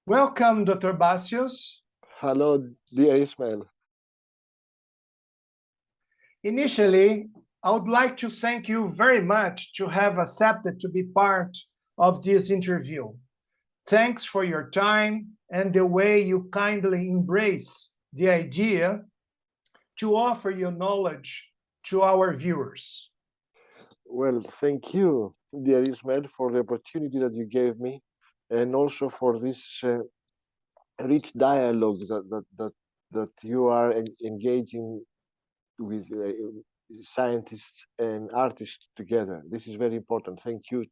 Welcome, Dr. Basios. Hello, dear Ismail. Initially, I would like to thank you very much to have accepted to be part of this interview. Thanks for your time and the way you kindly embrace the idea to offer your knowledge to our viewers. Well, thank you, dear Ismail, for the opportunity that you gave me, and also for this rich dialogue that you are engaging with scientists and artists together. This is very important. Thank you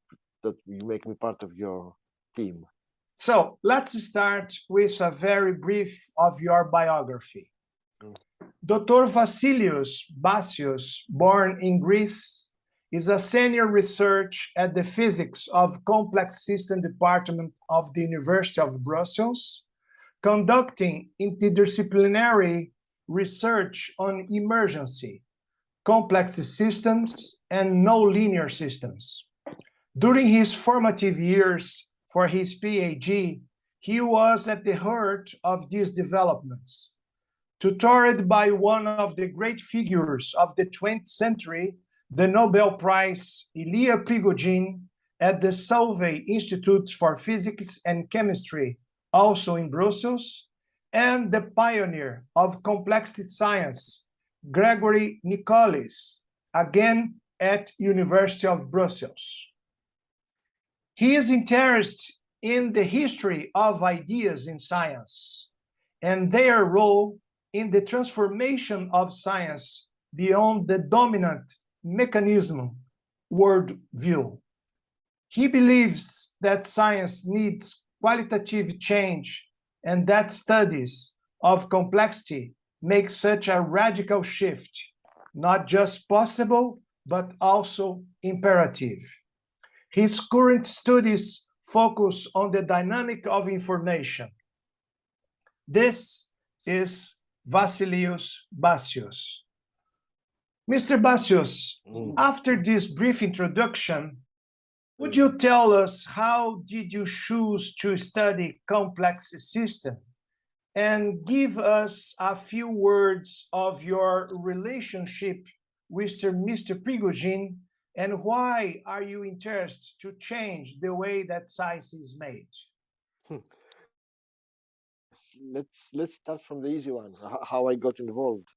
that you make me part of your team. So let's start with a very brief of your biography. Dr. Vasileios Basios, born in Greece, is a senior researcher at the Physics of Complex System Department of the University of Bruxelas, conducting interdisciplinary research on emergency, complex systems, and nonlinear systems. During his formative years for his PhD, he was at the heart of these developments. Tutored by one of the great figures of the 20th century, the Nobel Prize Ilya Prigogine, at the Solvay Institute for Physics and Chemistry, also in Brussels, and the pioneer of complexity science, Gregory Nicolis, again at University of Brussels. He is interested in the history of ideas in science and their role in the transformation of science beyond the dominant mechanism worldview. He believes that science needs qualitative change and that studies of complexity make such a radical shift, not just possible, but also imperative. His current studies focus on the dynamic of information. This is Vasileios Basios. Mr. Basios, after this brief introduction, would you tell us how did you choose to study complex system, and give us a few words of your relationship with Mr. Prigogine, and why are you interested to change the way that science is made? Let's start from the easy one. How I got involved.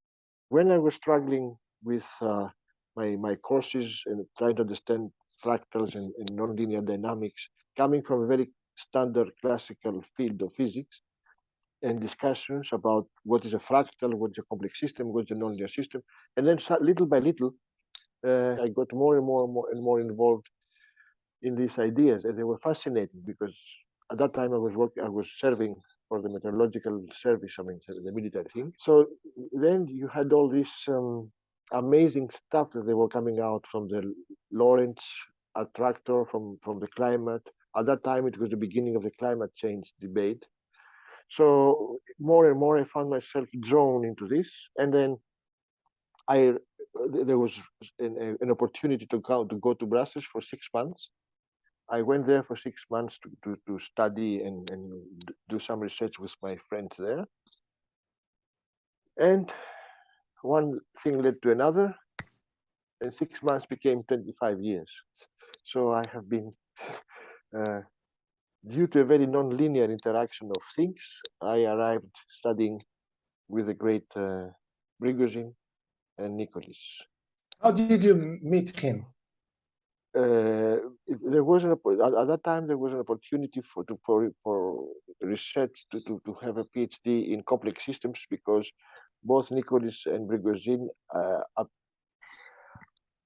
When I was struggling with my courses and trying to understand fractals and nonlinear dynamics, coming from a very standard classical field of physics, and discussions about what is a fractal, what is a complex system, what is a nonlinear system, and then little by little, I got more and more involved in these ideas, and they were fascinating because at that time I was serving for the meteorological service, I mean, the military thing. So then you had all this amazing stuff that they were coming out from the Lorentz attractor, from the climate. At that time, it was the beginning of the climate change debate. So more and more, I found myself drawn into this, and then there was an opportunity to go to Brussels for 6 months. I went there for 6 months to study and do some research with my friends there. And one thing led to another, and 6 months became 25 years. So I have been, due to a very non-linear interaction of things, I arrived studying with the great Prigogine and Nicolis. How did you meet him? There was at that time there was an opportunity for research to have a PhD in complex systems, because both Nicolis and Prigogine,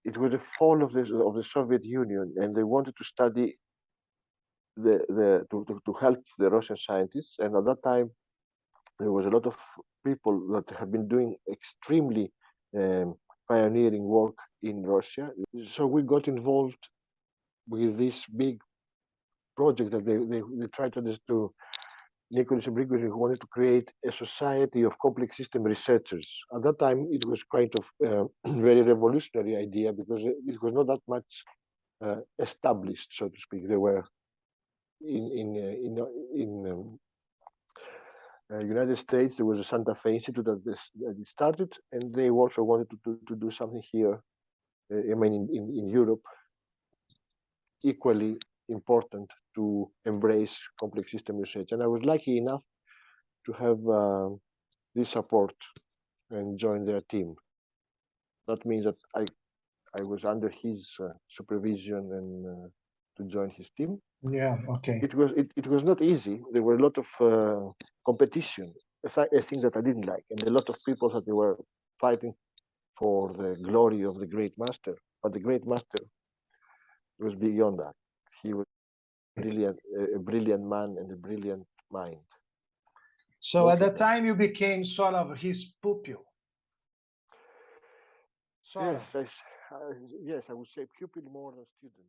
it was the fall of the Soviet Union, and they wanted to study to help the Russian scientists. And at that time, there was a lot of people that have been doing extremely pioneering work in Russia. So we got involved with this big project that they tried to do. Nicolis and Prigogine, who wanted to create a society of complex system researchers. At that time, it was kind of very revolutionary idea, because it was not that much established, so to speak. They were in United States, there was a Santa Fe Institute that it started, and they also wanted to do something here. I mean, in Europe, equally important to embrace complex system research. And I was lucky enough to have this support and join their team. That means that I was under his supervision and to join his team. Yeah, okay. It was not easy. There were a lot of competition, a thing that I didn't like, and a lot of people that they were fighting for the glory of the great master. But the great master was beyond that. He was a brilliant man and a brilliant mind. So Both at that of them. time you became sort of his pupil. Sort Yes, of. yes, I would say pupil more than student.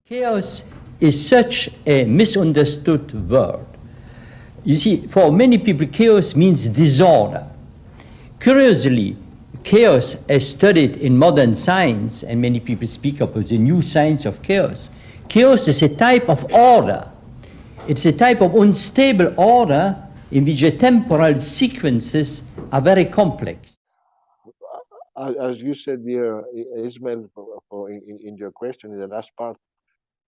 Chaos is such a misunderstood word. You see, for many people, chaos means disorder. Curiously, chaos, as studied in modern science, and many people speak of the new science of chaos, chaos is a type of order. It's a type of unstable order in which the temporal sequences are very complex. As you said, dear Ismail, in your question in the last part,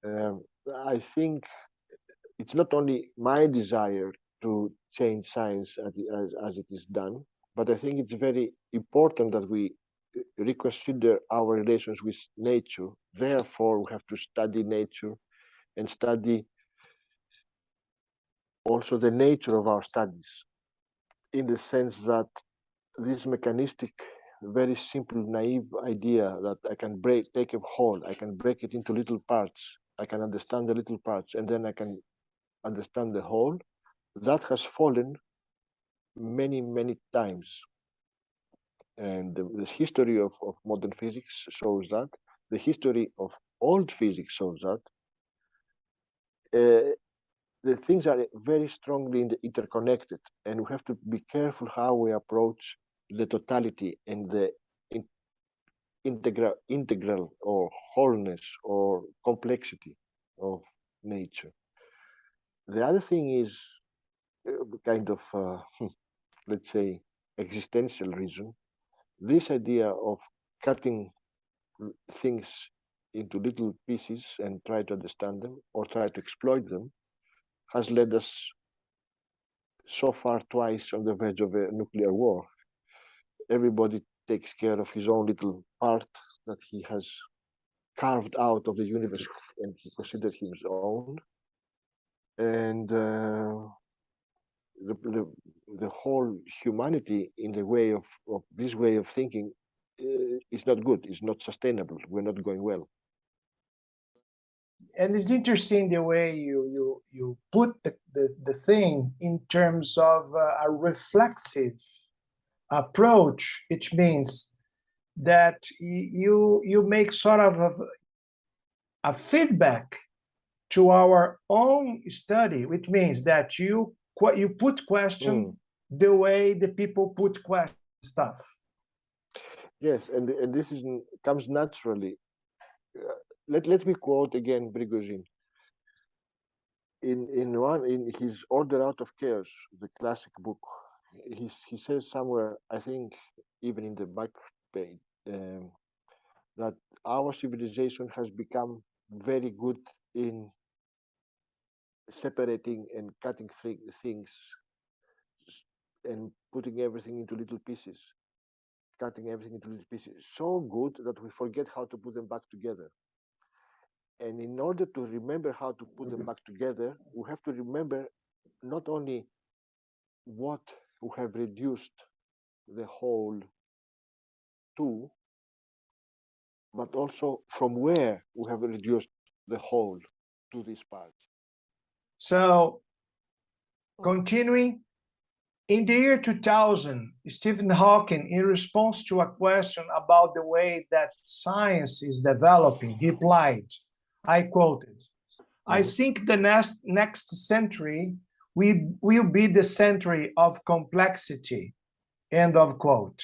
I think it's not only my desire to change science as it is done, but I think it's very important that we reconsider our relations with nature. Therefore, we have to study nature and study also the nature of our studies, in the sense that this mechanistic, very simple, naive idea that I can take a whole, I can break it into little parts, I can understand the little parts, and then I can understand the whole, that has fallen many, many times. And the history of modern physics shows that, the history of old physics shows that, the things are very strongly interconnected, and we have to be careful how we approach the totality and the integral or wholeness or complexity of nature. The other thing is kind of, let's say, existential reason. This idea of cutting things into little pieces and try to understand them or try to exploit them has led us so far twice on the verge of a nuclear war. Everybody takes care of his own little part that he has carved out of the universe and he considered his own. And the whole humanity in the way of this way of thinking is not good, is not sustainable. We're not going well. And it's interesting the way you put the thing in terms of a reflexive approach, which means that you make sort of a feedback to our own study, which means that you put question the way the people put question stuff. Yes, and this comes naturally. Let me quote again Prigozhin. In his Order Out of Chaos, the classic book, he says somewhere, I think even in the back page, that our civilization has become very good in separating and cutting things and putting everything into little pieces, cutting everything into little pieces, so good that we forget how to put them back together. And in order to remember how to put them back together, we have to remember not only what we have reduced the whole to, but also from where we have reduced the whole to this part. So, continuing, in the year 2000, Stephen Hawking, in response to a question about the way that science is developing, he replied, I quoted, I think the next century will be the century of complexity, end of quote.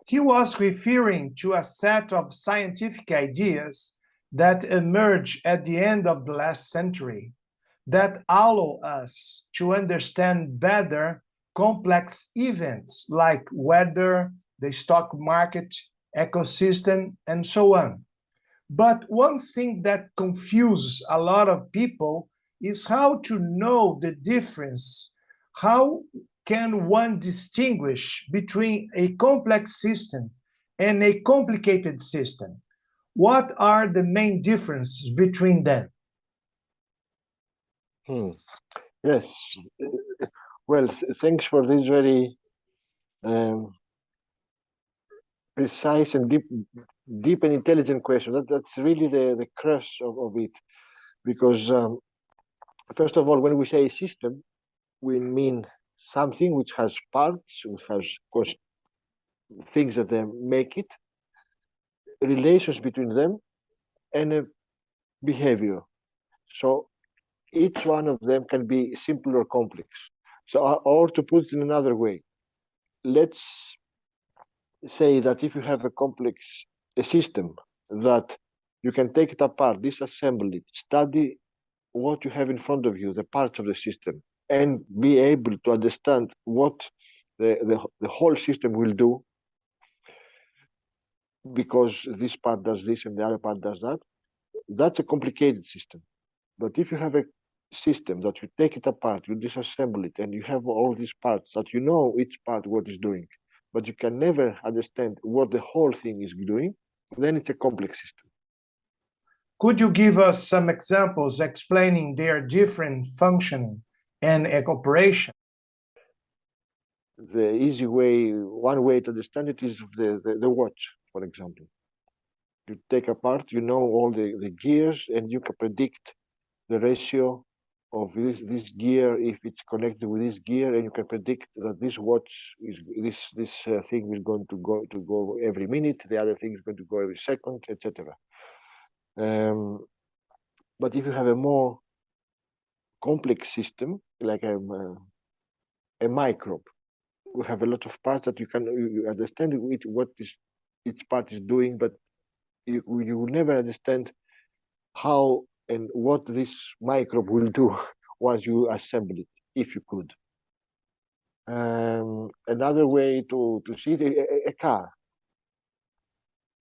He was referring to a set of scientific ideas that emerged at the end of the last century that allow us to understand better complex events like weather, the stock market, ecosystem, and so on. But one thing that confuses a lot of people is how to know the difference. How can one distinguish between a complex system and a complicated system? What are the main differences between them? Yes. Well, thanks for this very precise and deep and intelligent question. That's really the crux of it. Because first of all, when we say system, we mean something which has parts, which has, of course, things that make it, relations between them, and a behavior. So each one of them can be simple or complex. So, or to put it in another way, let's say that if you have a system that you can take it apart, disassemble it, study what you have in front of you, the parts of the system, and be able to understand what the whole system will do, because this part does this and the other part does that, that's a complicated system. But if you have a system that you take it apart, you disassemble it, and you have all these parts that you know each part what is doing, but you can never understand what the whole thing is doing, then it's a complex system. Could you give us some examples explaining their different functioning and operation? The easy way, one way to understand it is the watch, for example. You take apart, you know all the gears, and you can predict the ratio of this gear if it's connected with this gear, and you can predict that this watch is this thing is going to go every minute, the other thing is going to go every second, etc. But if you have a more complex system, like a microbe, you have a lot of parts that you understand what each part is doing, but you will never understand how and what this microbe will do once you assemble it, if you could. Another way to see it, a car.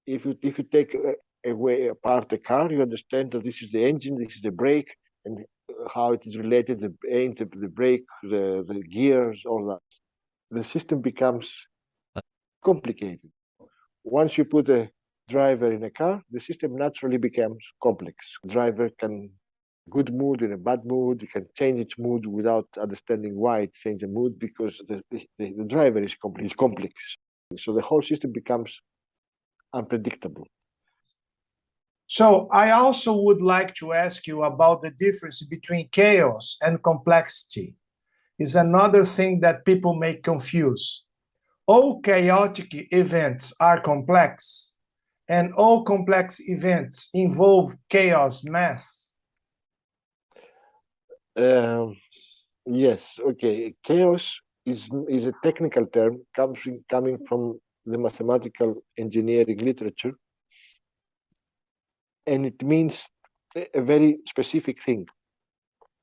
If you take apart a car, you understand that this is the engine, this is the brake, and how it is related, the engine, the brake, the gears, all that. The system becomes complicated. Once you put a driver in a car, the system naturally becomes complex. Driver can good mood, in a bad mood, you can change its mood without understanding why it changed the mood, because the driver is complex. So the whole system becomes unpredictable. So I also would like to ask you about the difference between chaos and complexity. Is another thing that people may confuse. All chaotic events are complex, and all complex events involve chaos mass. Yes, okay. Chaos is a technical term coming from the mathematical engineering literature, and it means a very specific thing.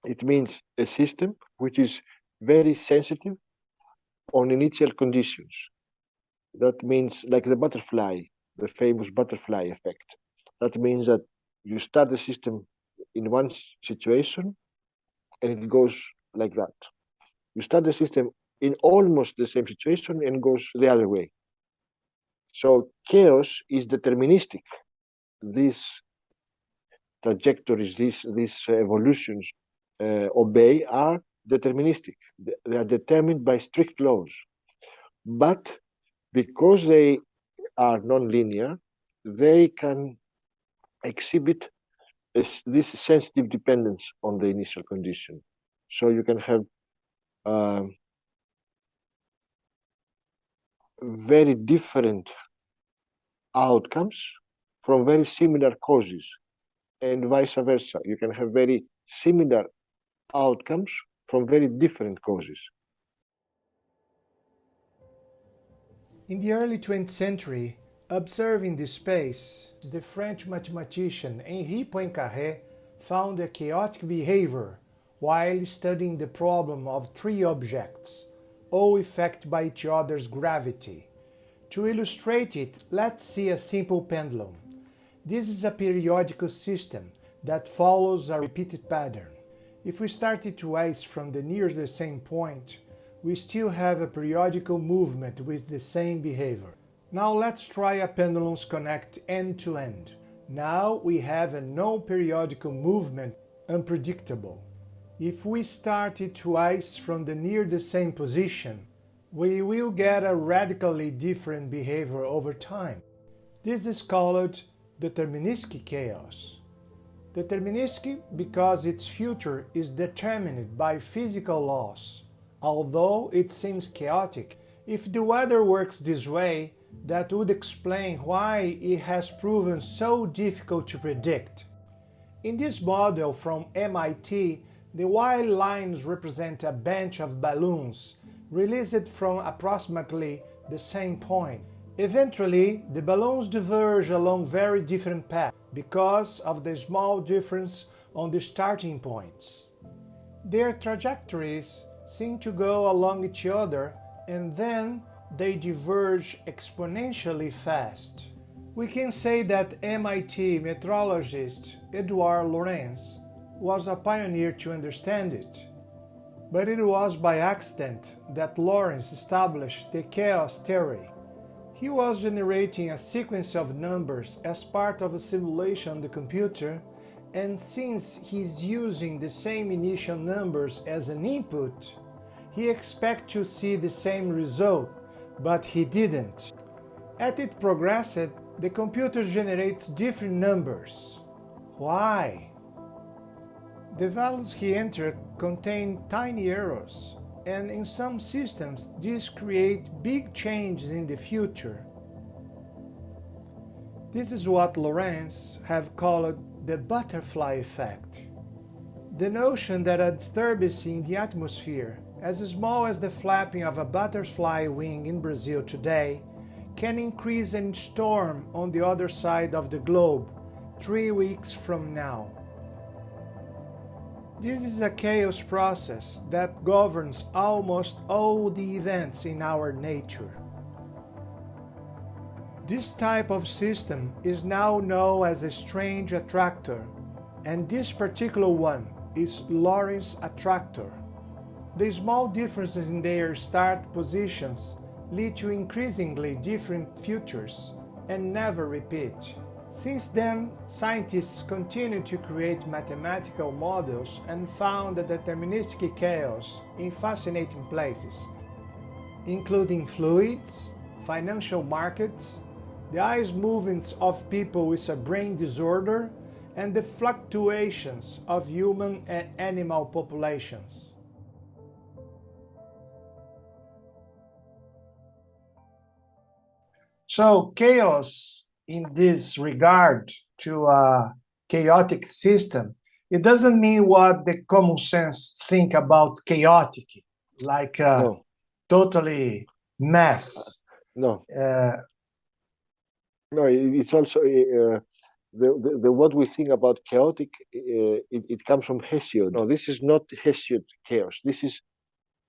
It means a system which is very sensitive on initial conditions. That means, like the butterfly, the famous butterfly effect. That means that you start the system in one situation and it goes like that. You start the system in almost the same situation and goes the other way. So chaos is deterministic. These trajectories, these evolutions obey are deterministic. They are determined by strict laws. But because they are non-linear, they can exhibit this sensitive dependence on the initial condition. So you can have very different outcomes from very similar causes, and vice versa. You can have very similar outcomes from very different causes. In the early 20th century, Observing this space, the French mathematician Henri Poincaré found a chaotic behavior while studying the problem of three objects, all affected by each other's gravity. To illustrate it, let's see a simple pendulum. This is a periodical system that follows a repeated pattern. If we start it twice from the near the same point, we still have a periodical movement with the same behavior. Now let's try a pendulum's connect end to end. Now we have a non-periodical movement, unpredictable. If we start it twice from the near the same position, we will get a radically different behavior over time. This is called deterministic chaos. Deterministic because its future is determined by physical laws. Although it seems chaotic, if the weather works this way, that would explain why it has proven so difficult to predict. In this model from MIT, the white lines represent a bunch of balloons released from approximately the same point. Eventually, the balloons diverge along very different paths because of the small difference on the starting points. Their trajectories seem to go along each other and then they diverge exponentially fast. We can say that MIT meteorologist Edward Lorenz was a pioneer to understand it. But it was by accident that Lorenz established the chaos theory. He was generating a sequence of numbers as part of a simulation on the computer, and since he's using the same initial numbers as an input, he expected to see the same result, but he didn't. As it progressed, the computer generates different numbers. Why? The values he entered contain tiny errors, and in some systems this creates big changes in the future. This is what Lorenz have called the butterfly effect. The notion that a disturbance in the atmosphere, as small as the flapping of a butterfly wing in Brazil today, can increase a storm on the other side of the globe 3 weeks from now. This is a chaos process that governs almost all the events in our nature. This type of system is now known as a strange attractor, and this particular one is Lorentz attractor. The small differences in their start positions lead to increasingly different futures and never repeat. Since then, scientists continue to create mathematical models and found the deterministic chaos in fascinating places, including fluids, financial markets, the eyes movements of people with a brain disorder, and the fluctuations of human and animal populations. So chaos in this regard to a chaotic system, it doesn't mean what the common sense think about chaotic, like No, totally mess. no, Uh, no. It's also the what we think about chaotic. It comes from Hesiod. No, this is not Hesiod chaos. This is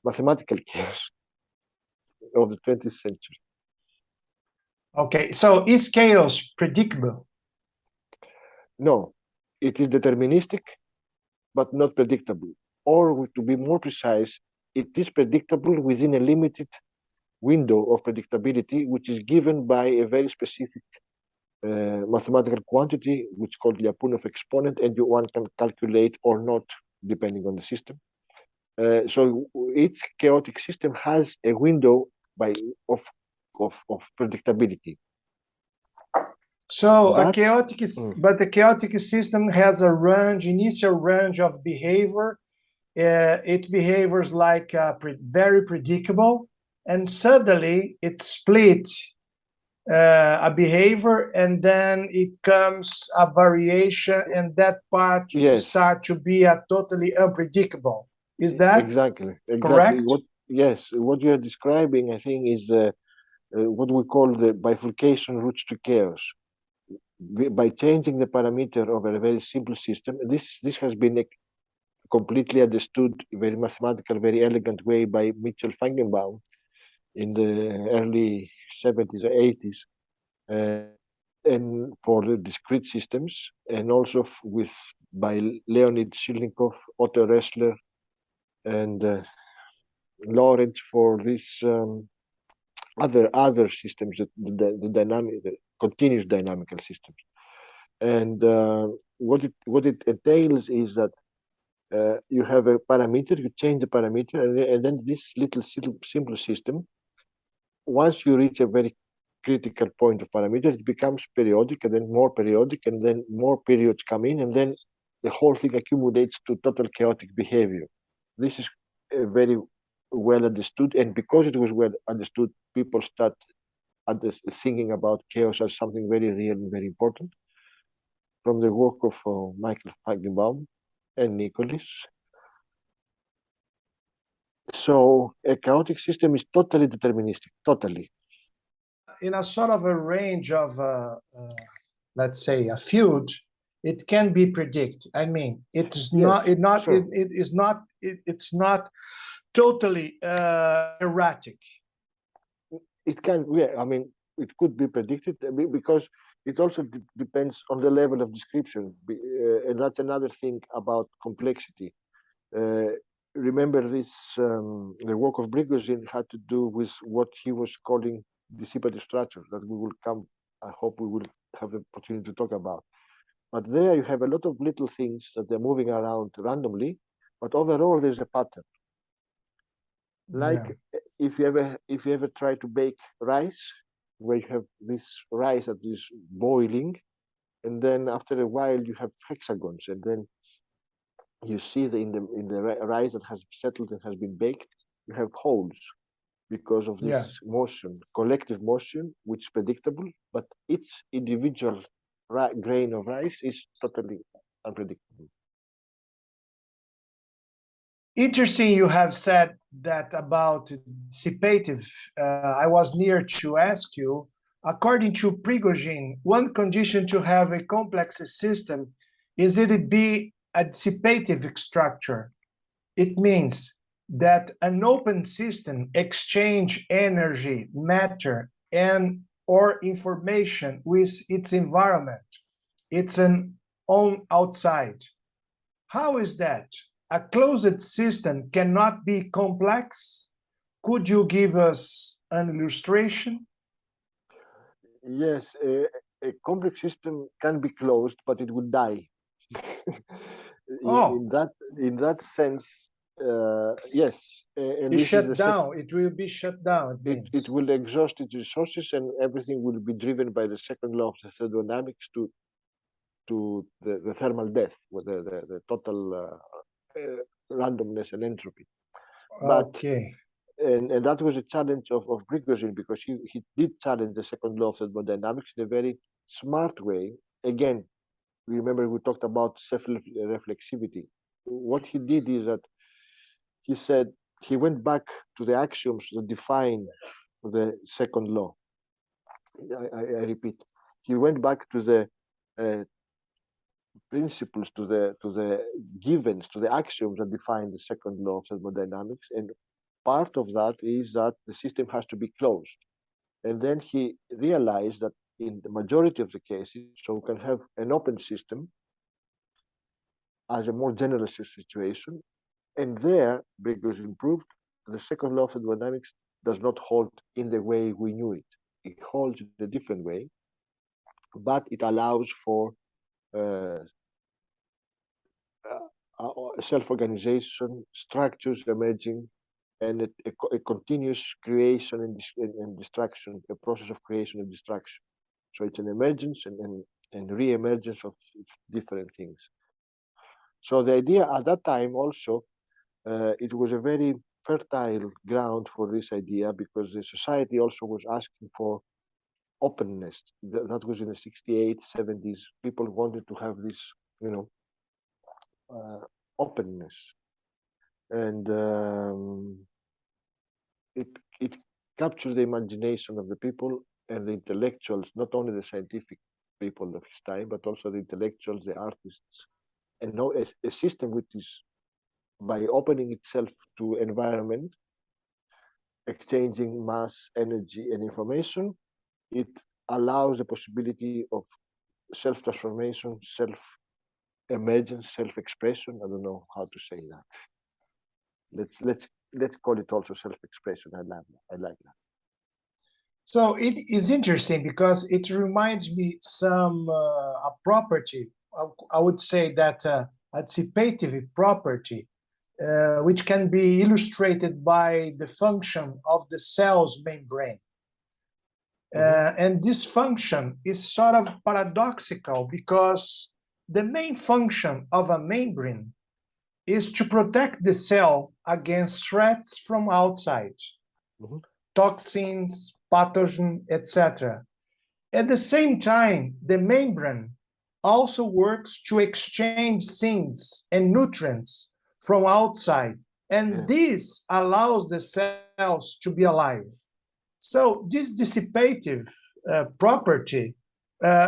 mathematical chaos of the 20th century. okay, so is chaos predictable? No, it is deterministic, but not predictable. Or to be more precise, it is predictable within a limited window of predictability, which is given by a very specific mathematical quantity, which is called Lyapunov exponent, and one can calculate or not, depending on the system. So each chaotic system has a window of predictability. So But but the chaotic system has a initial range of behavior. It behaviors like very predictable, and suddenly it splits a behavior, and then it comes a variation, and that part yes, start to be a totally unpredictable. Is that exactly. correct? What you are describing, I think, is what we call the bifurcation routes to chaos. By changing the parameter of a very simple system, this has been completely understood in a very mathematical, very elegant way by Mitchell Feigenbaum in the early 70s or 80s, and for the discrete systems, and also by Leonid Shilnikov, Otto Ressler, and Lawrence for these other systems, the continuous dynamical systems. And what it entails is that you have a parameter, you change the parameter, and then this little simple system, once you reach a very critical point of parameter, it becomes periodic, and then more periodic, and then more periods come in, and then the whole thing accumulates to total chaotic behavior. This is very well understood, and because it was well understood, people start thinking about chaos as something very real and very important. From the work of Michael Feigenbaum and Nicholas. So a chaotic system is totally deterministic, totally. In a sort of a range of, let's say, a field, it can be predicted. I mean, it's not totally erratic. It can, yeah, I mean, it could be predicted because it also depends on the level of description, and that's another thing about complexity. Remember this, the work of Prigozhin had to do with what he was calling dissipative structure, that we will come, I hope we will have the opportunity to talk about. But there you have a lot of little things that they're moving around randomly, but overall there's a pattern. Like if you ever try to bake rice, where you have this rice that is boiling, and then after a while you have hexagons, and then you see in the rice that has settled and has been baked, you have holes because of this motion, collective motion, which is predictable, but each individual grain of rice is totally unpredictable. Interesting, you have said that about dissipative. I was near to ask you, according to Prigozhin, one condition to have a complex system is it be a dissipative structure. It means that an open system exchange energy, matter, and or information with its environment. It's an own outside. How is that? A closed system cannot be complex? Could you give us an illustration? Yes, a complex system can be closed, but it would die. Oh, in that sense, yes. And it this shut is down. It will be shut down. It will exhaust its resources, and everything will be driven by the second law of the thermodynamics to the thermal death, with the total randomness and entropy. But Okay. and that was a challenge of Prigozhin, because he did challenge the second law of thermodynamics in a very smart way. Again, remember we talked about self-reflexivity. What he did is that he said he went back to the axioms that define the second law. I repeat, he went back to the principles, to the givens, to the axioms that define the second law of thermodynamics, and part of that is that the system has to be closed. And then he realized that in the majority of the cases, so we can have an open system as a more general situation, and there, because improved, the second law of thermodynamics does not hold in the way we knew it. It holds in a different way, but it allows for self-organization, structures emerging, and a continuous creation and destruction, a process of creation and destruction. So it's an emergence and re-emergence of different things. So the idea at that time also, it was a very fertile ground for this idea, because the society also was asking for openness. That was in the 68, 70s. People wanted to have this, openness. And capture the imagination of the people and the intellectuals, not only the scientific people of his time, but also the intellectuals, the artists, and now a system which is, by opening itself to environment, exchanging mass, energy, and information, it allows the possibility of self-transformation, self-emergence, self-expression. I don't know how to say that. Let's call it also self-expression. I like that. So it is interesting because it reminds me some a property. I would say that anticipative property, which can be illustrated by the function of the cell's membrane. And this function is sort of paradoxical because the main function of a membrane is to protect the cell against threats from outside, toxins, pathogen, etc. At the same time, the membrane also works to exchange things and nutrients from outside, and this allows the cells to be alive. So this dissipative property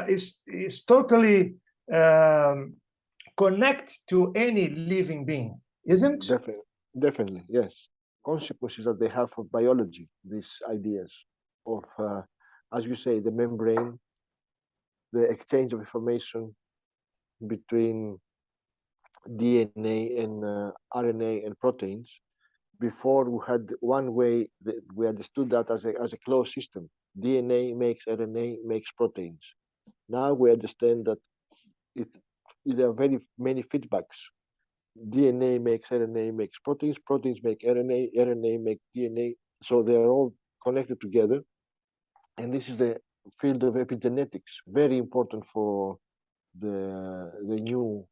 is totally connected to any living being, isn't it? Definitely, yes. Consequences that they have for biology, these ideas of, as you say, the membrane, the exchange of information between DNA and RNA and proteins. Before we had one way that we understood that as a closed system. DNA makes RNA, makes proteins. Now we understand that there are very many feedbacks. DNA makes RNA, makes proteins, proteins make RNA, RNA make DNA. So they are all connected together. And this is the field of epigenetics, very important for the new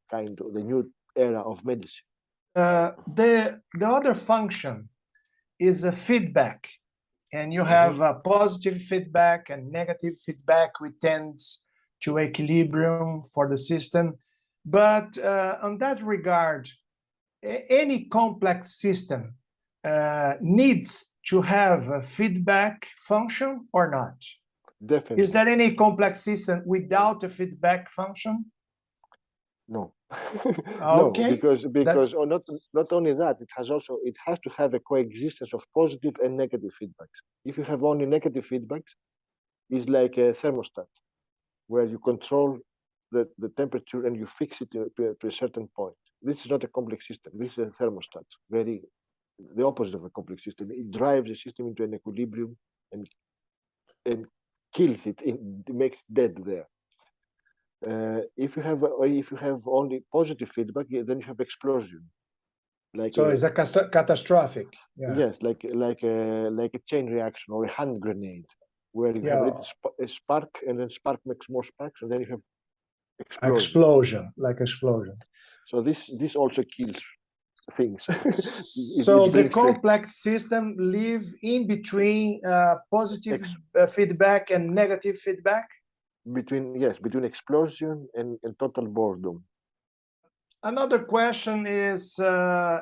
era of medicine. The other function is a feedback, and you have a positive feedback and negative feedback, which tends to equilibrium for the system. But on that regard, any complex system needs to have a feedback function or not? Definitely. Is there any complex system without a feedback function? No. Okay. No, because not only that, it has to have a coexistence of positive and negative feedbacks. If you have only negative feedbacks, it's like a thermostat, where you control the temperature and you fix it to a certain point. This is not a complex system. This is a thermostat, the opposite of a complex system. It drives the system into an equilibrium and kills it. It makes dead there. If you have only positive feedback, then you have explosion. So it's a catastrophic. Yeah. Yes, like a chain reaction or a hand grenade, where you have a spark, and then spark makes more sparks, and then you have explosion. Explosion. So this also kills things. So the complex system live in between positive feedback and negative feedback? Between explosion and total boredom. Another question is,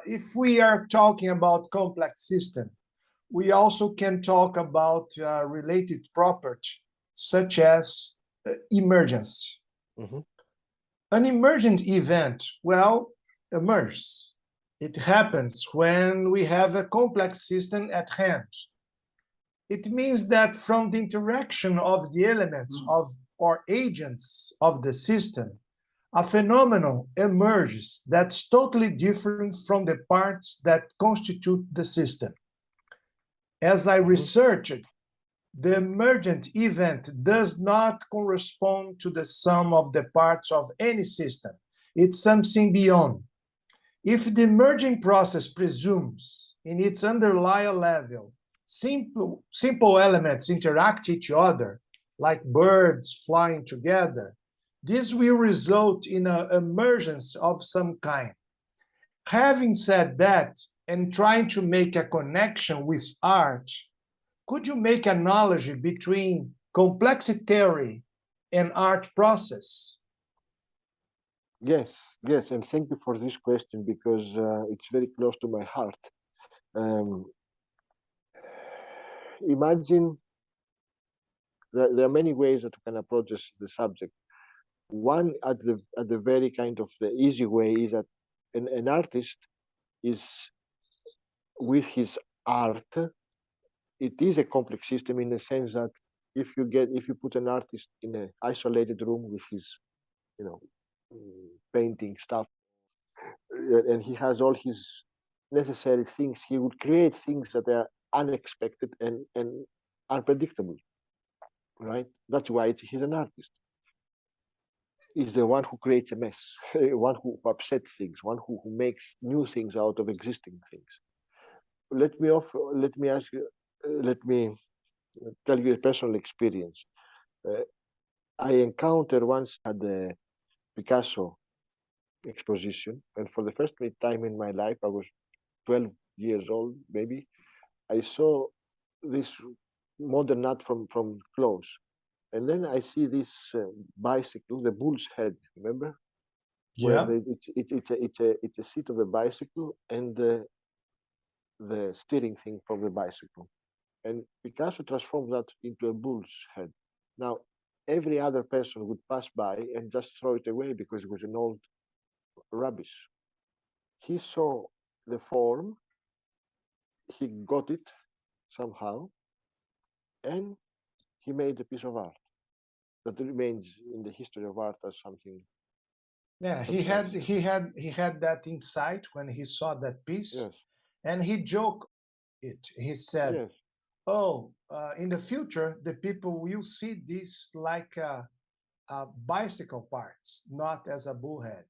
if we are talking about complex system, we also can talk about related property, such as emergence. An emergent event, emerges. It happens when we have a complex system at hand. It means that from the interaction of the elements or agents of the system, a phenomenon emerges that's totally different from the parts that constitute the system. As I researched, the emergent event does not correspond to the sum of the parts of any system. It's something beyond. If the emerging process presumes in its underlying level simple elements interact each other, like birds flying together, this will result in an emergence of some kind. Having said that, and trying to make a connection with art, could you make an analogy between complexity theory and art process? Yes, and thank you for this question, because it's very close to my heart. imagine that there are many ways that you can approach the subject. One at the very kind of the easy way is that an artist is with his art. It is a complex system in the sense that if you put an artist in an isolated room with his, painting stuff, and he has all his necessary things, he would create things that are unexpected and unpredictable, right? That's why he's an artist. He's the one who creates a mess, one who upsets things, one who makes new things out of existing things. Let me tell you a personal experience. I encountered once at the Picasso exposition, and for the first time in my life, I was 12 years old, maybe. I saw this modern art from close, and then I see this bicycle, the bull's head. Remember? Yeah. Where it's a seat of a bicycle and the steering thing from the bicycle. And Picasso transformed that into a bull's head. Now, every other person would pass by and just throw it away because it was an old rubbish. He saw the form, he got it somehow, and he made a piece of art that remains in the history of art as something. Yeah, he had that insight when he saw that piece, Yes. and he joked it. He said, Yes. "Oh, in the future, the people will see this like bicycle parts, not as a bullhead."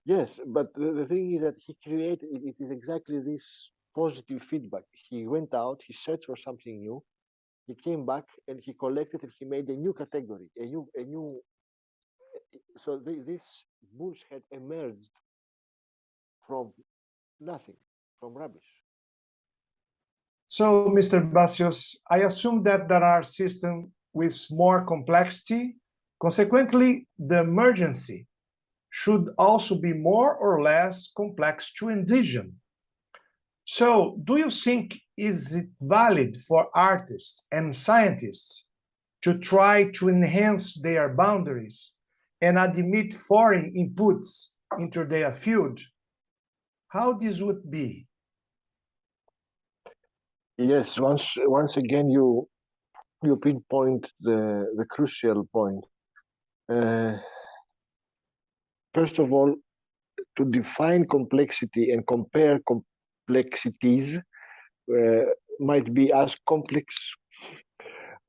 Yes, but the thing is that he created it is exactly this positive feedback. He went out, he searched for something new, he came back and he collected and he made a new category, a new. So this bull's head emerged from nothing, from rubbish. So, Mr. Basios, I assume that there are systems with more complexity. Consequently, the emergency should also be more or less complex to envision. So, do you think is it valid for artists and scientists to try to enhance their boundaries and admit foreign inputs into their field? How this would be? Yes, once again you pinpoint the crucial point. First of all, to define complexity and compare complexities might be as complex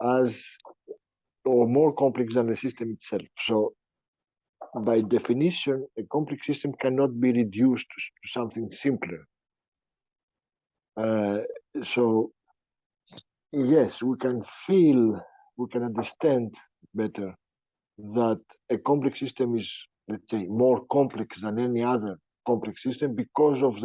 as or more complex than the system itself. So by definition, a complex system cannot be reduced to something simpler. So yes, we can understand better that a complex system is, let's say, more complex than any other complex system because of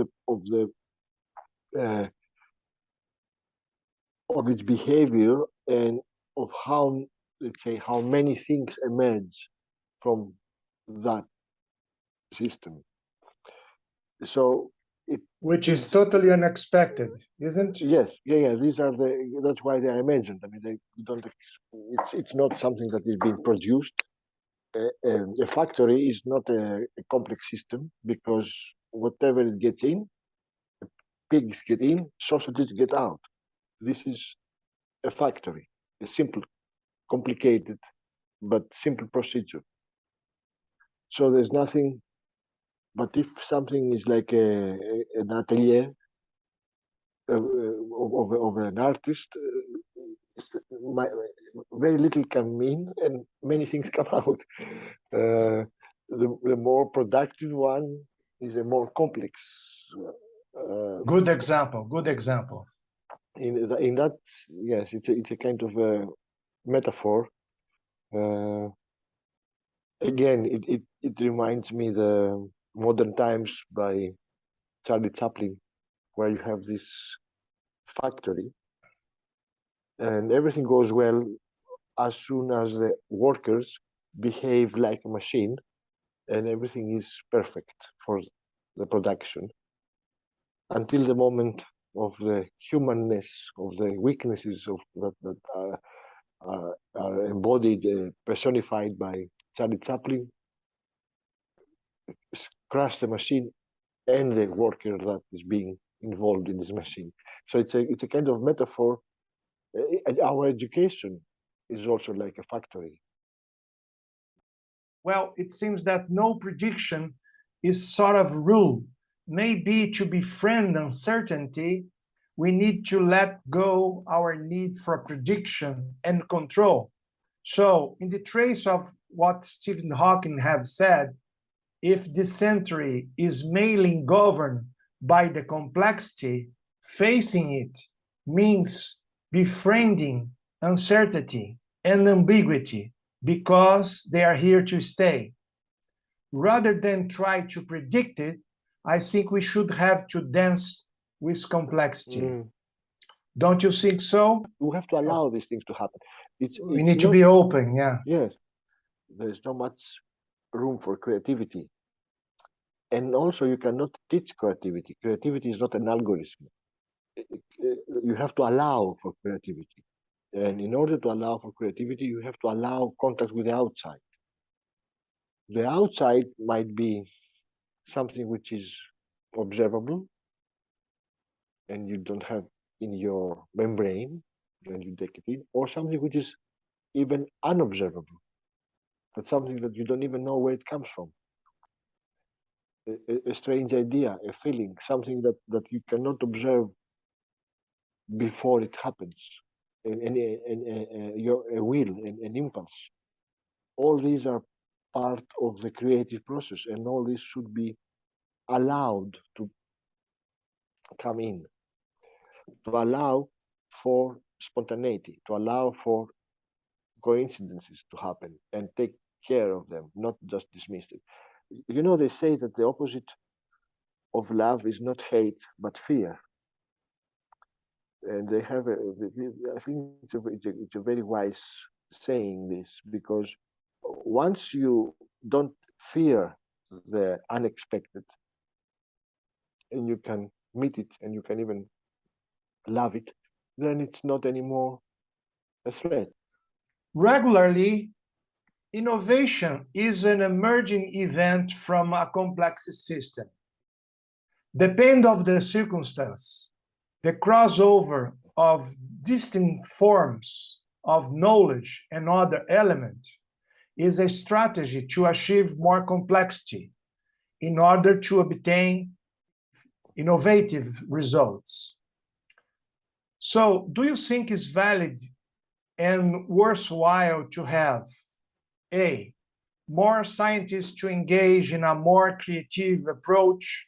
its behavior and of how, let's say, how many things emerge from that system. So which is totally unexpected, isn't it? Yes, yeah. That's why they are emergent. I mean, they don't. It's not something that is being produced. A factory is not a complex system because whatever it gets in, pigs get in, sausages get out. This is a factory, a simple, complicated, but simple procedure. So there's nothing. But if something is like an atelier of an artist, very little come in and many things come out. The more productive one is a more complex. Good example. Good example. In that, yes, it's a kind of a metaphor. Again, it reminds me the Modern Times by Charlie Chaplin, where you have this factory and everything goes well as soon as the workers behave like a machine and everything is perfect for the production until the moment of the humanness, of the weaknesses of that are embodied, personified by Charlie Chaplin, crush the machine and the worker that is being involved in this machine. So it's a kind of metaphor. Our education is also like a factory. Well, it seems that no prediction is sort of rule. Maybe to befriend uncertainty, we need to let go our need for prediction and control. So, in the trace of what Stephen Hawking have said, if this century is mainly governed by the complexity, facing it means befriending uncertainty and ambiguity because they are here to stay. Rather than try to predict it, I think we should have to dance with complexity. Don't you think so? We have to allow these things to happen. We need to be open, yeah. Yes, there's not much room for creativity. And also, you cannot teach creativity. Creativity is not an algorithm. You have to allow for creativity. And in order to allow for creativity, you have to allow contact with the outside. The outside might be something which is observable and you don't have in your membrane when you take it in, or something which is even unobservable, but something that you don't even know where it comes from. A strange idea, a feeling, something that you cannot observe before it happens, and a will, an impulse. All these are part of the creative process, and all this should be allowed to come in, to allow for spontaneity, to allow for coincidences to happen and take care of them, not just dismiss it. You know, they say that the opposite of love is not hate, but fear. And they have I think it's a very wise saying this, because once you don't fear the unexpected and you can meet it and you can even love it, then it's not anymore a threat. Regularly, innovation is an emerging event from a complex system. Depending on the circumstance, the crossover of distinct forms of knowledge and other elements is a strategy to achieve more complexity in order to obtain innovative results. So, do you think it's valid and worthwhile to have A, more scientists to engage in a more creative approach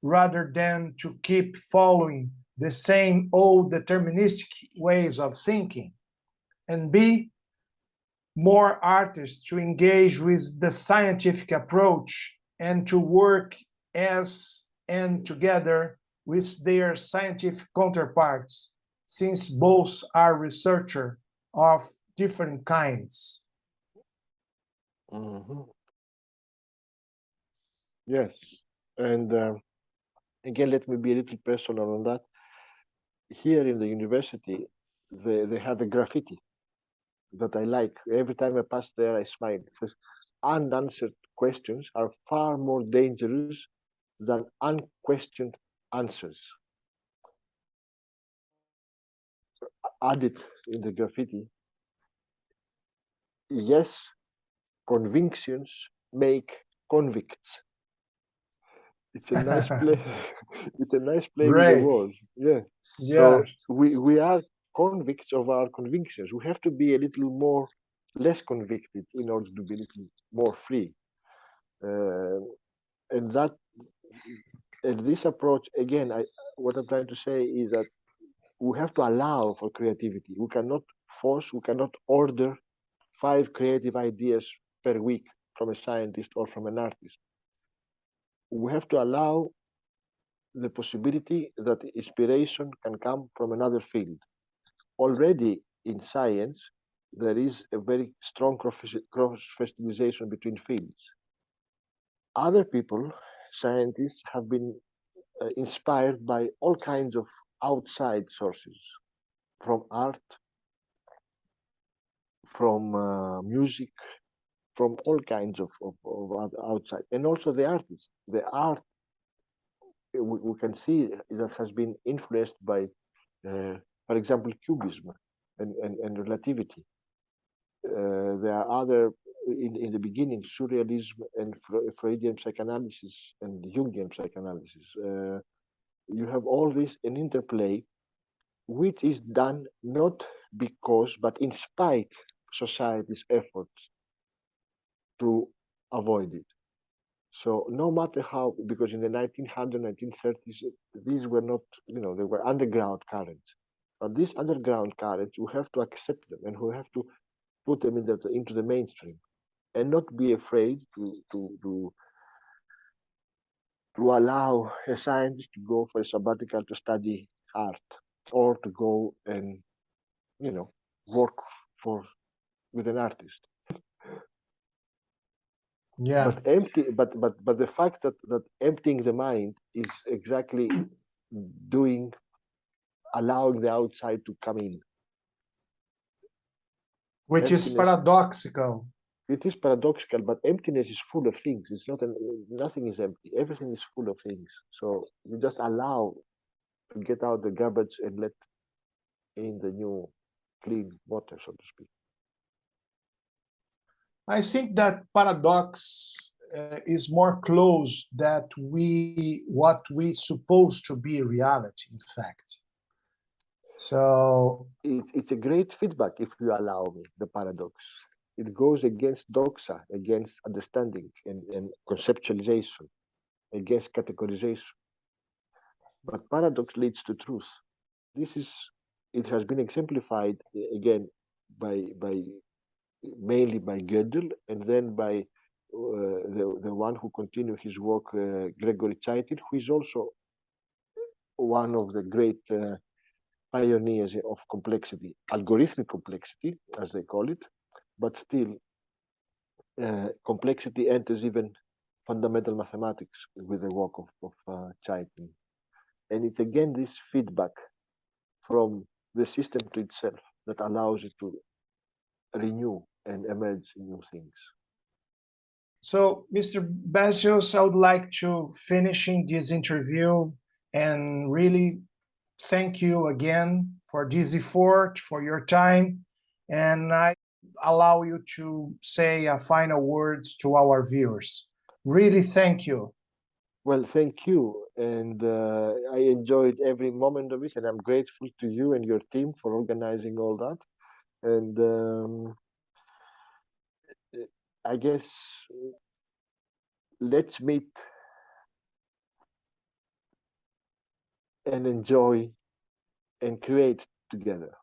rather than to keep following the same old deterministic ways of thinking? And B, more artists to engage with the scientific approach and to work as and together with their scientific counterparts, since both are researchers of different kinds. Yes, and again, let me be a little personal on that. Here in the university, they have a graffiti that I like. Every time I pass there, I smile. It says, unanswered questions are far more dangerous than unquestioned answers. Added in the graffiti, yes, convictions make convicts. It's a nice play. It's a nice play with the words. Yeah. So we are convicts of our convictions. We have to be a little more less convicted in order to be a little more free. And this approach, again, what I'm trying to say is that we have to allow for creativity. We cannot force, we cannot order 5 creative ideas per week from a scientist or from an artist. We have to allow the possibility that inspiration can come from another field. Already in science, there is a very strong cross-fertilization between fields. Other people, scientists, have been inspired by all kinds of outside sources, from art, from music, from all kinds of outside, and also the artists. The art we can see that has been influenced by, for example, cubism and relativity. There are other, in the beginning, surrealism and Freudian psychoanalysis and Jungian psychoanalysis. You have all this in interplay, which is done not because, but in spite society's efforts to avoid it. So no matter how, because in the 1900s, 1930s, these were not, they were underground currents. But these underground currents, we have to accept them, and we have to put them into the mainstream, and not be afraid to allow a scientist to go for a sabbatical to study art, or to go and work with an artist. Yeah. But the fact that emptying the mind is exactly allowing the outside to come in, Which is paradoxical. It is paradoxical, but emptiness is full of things. It's not nothing is empty. Everything is full of things. So you just allow to get out the garbage and let in the new clean water, so to speak. I think that paradox is more close that what we suppose to be reality, in fact. So it's a great feedback, if you allow me, the paradox. It goes against doxa, against understanding and conceptualization, against categorization. But paradox leads to truth. It has been exemplified again mainly by Gödel, and then by the one who continued his work, Gregory Chaitin, who is also one of the great pioneers of complexity, algorithmic complexity, as they call it, but still complexity enters even fundamental mathematics with the work of Chaitin. And it's again this feedback from the system to itself that allows it to renew and emerge new things. So, Mr. Basios, I would like to finishing this interview and really thank you again for this effort, for your time, and I allow you to say a final words to our viewers. Really thank you. Well, thank you, and I enjoyed every moment of it, and I'm grateful to you and your team for organizing all that. And I guess let's meet and enjoy and create together.